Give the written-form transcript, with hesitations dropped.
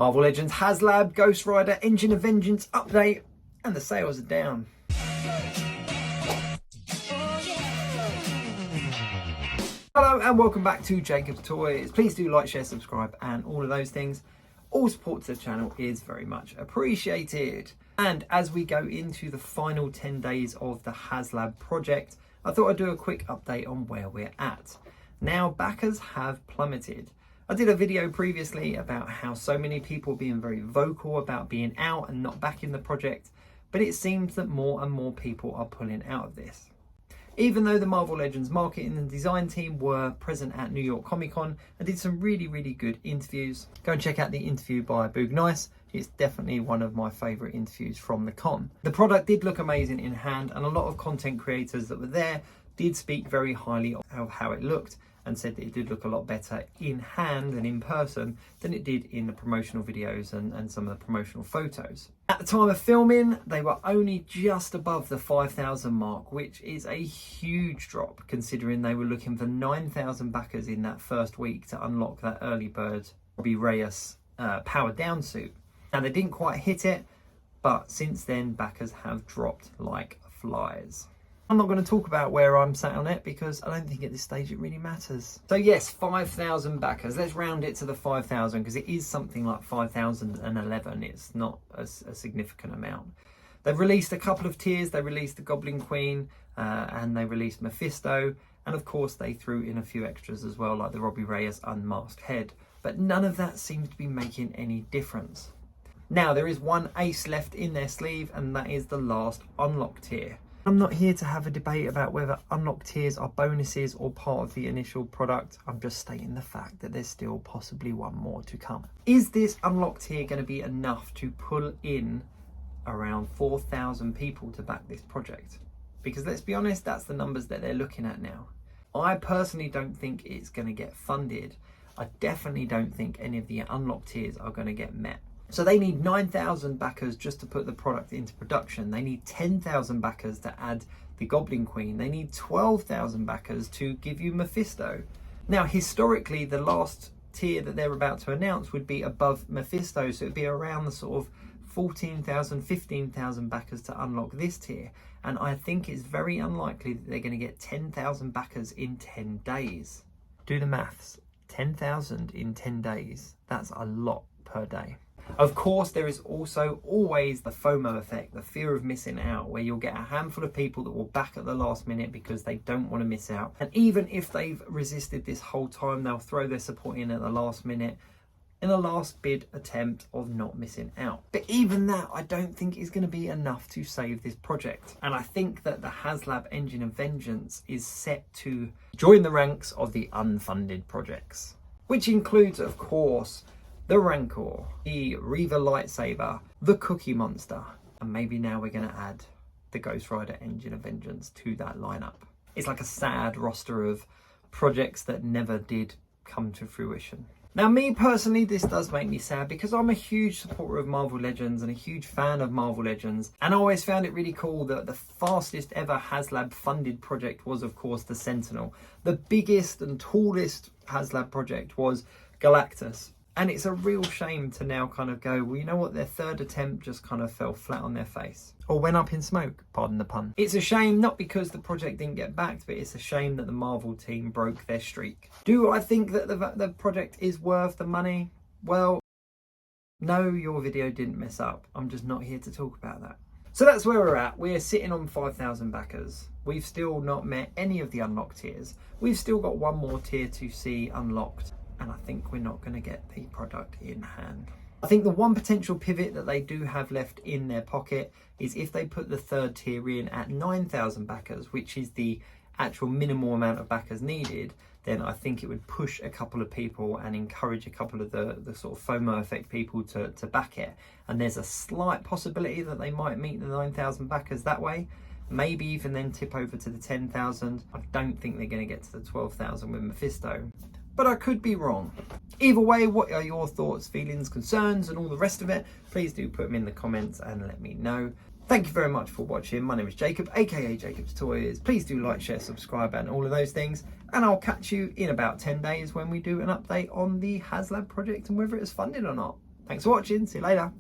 Marvel Legends Haslab, Ghost Rider, Engine of Vengeance update, and the sales are down. Hello and welcome back to Jacob's Toys. Please do like, share, subscribe and all of those things. All support to the channel is very much appreciated. And as we go into the final 10 days of the Haslab project, I thought I'd do a quick update on where we're at. Now, backers have plummeted. I did a video previously about how so many people being very vocal about being out and not back in the project, but it seems that more and more people are pulling out of this. Even though the Marvel Legends marketing and design team were present at New York Comic Con and did some really good interviews. Go and check out the interview by Boog Nice. It's definitely one of my favourite interviews from the con. The product did look amazing in hand, and a lot of content creators that were there did speak very highly of how it looked and said that it did look a lot better in hand and in person than it did in the promotional videos and some of the promotional photos. At the time of filming, they were only just above the 5,000 mark, which is a huge drop considering they were looking for 9,000 backers in that first week to unlock that early bird Robbie Reyes powered down suit. Now, they didn't quite hit it, but since then backers have dropped like flies. I'm not going to talk about where I'm sat on it because I don't think at this stage it really matters. So yes, 5,000 backers. Let's round it to the 5,000 because it is something like 5,011. It's not a significant amount. They've released a couple of tiers. They released the Goblin Queen and they released Mephisto. And of course they threw in a few extras as well, like the Robbie Reyes unmasked head. But none of that seems to be making any difference. Now there is one ace left in their sleeve, and that is the last unlock tier. I'm not here to have a debate about whether unlock tiers are bonuses or part of the initial product. I'm just stating the fact that there's still possibly one more to come. Is this unlock tier going to be enough to pull in around 4,000 people to back this project? Because let's be honest, that's the numbers that they're looking at now. I personally don't think it's going to get funded. I definitely don't think any of the unlock tiers are going to get met. So they need 9,000 backers just to put the product into production. They need 10,000 backers to add the Goblin Queen. They need 12,000 backers to give you Mephisto. Now, historically, the last tier that they're about to announce would be above Mephisto. So it'd be around the sort of 14,000, 15,000 backers to unlock this tier. And I think it's very unlikely that they're going to get 10,000 backers in 10 days. Do the maths. 10,000 in 10 days. That's a lot per day. Of course, there is also always the FOMO effect, the fear of missing out, where you'll get a handful of people that will back at the last minute because they don't want to miss out. And even if they've resisted this whole time, they'll throw their support in at the last minute in a last bid attempt of not missing out. But even that, I don't think is going to be enough to save this project. And I think that the Haslab Engine of Vengeance is set to join the ranks of the unfunded projects, which includes, of course, the Rancor, the Reaver Lightsaber, the Cookie Monster, and maybe now we're going to add the Ghost Rider Engine of Vengeance to that lineup. It's like a sad roster of projects that never did come to fruition. Now, me personally, this does make me sad because I'm a huge supporter of Marvel Legends and a huge fan of Marvel Legends. And I always found it really cool that the fastest ever Haslab funded project was, of course, the Sentinel. The biggest and tallest Haslab project was Galactus. And it's a real shame to now kind of go, well, you know what, their third attempt just kind of fell flat on their face. Or went up in smoke, pardon the pun. It's a shame, not because the project didn't get backed, but it's a shame that the Marvel team broke their streak. Do I think that the project is worth the money? Well, no, your video didn't mess up. I'm just not here to talk about that. So that's where we're at. We're sitting on 5,000 backers. We've still not met any of the unlocked tiers. We've still got one more tier to see unlocked. And I think we're not going to get the product in hand. I think the one potential pivot that they do have left in their pocket is if they put the third tier in at 9,000 backers, which is the actual minimal amount of backers needed, then I think it would push a couple of people and encourage a couple of the sort of FOMO effect people to back it. And there's a slight possibility that they might meet the 9,000 backers that way. Maybe even then tip over to the 10,000. I don't think they're going to get to the 12,000 with Mephisto, but I could be wrong. Either way, what are your thoughts, feelings, concerns, and all the rest of it? Please do put them in the comments and let me know. Thank you very much for watching. My name is Jacob, aka Jacob's Toys. Please do like, share, subscribe, and all of those things. And I'll catch you in about 10 days when we do an update on the Haslab project and whether it's funded or not. Thanks for watching. See you later.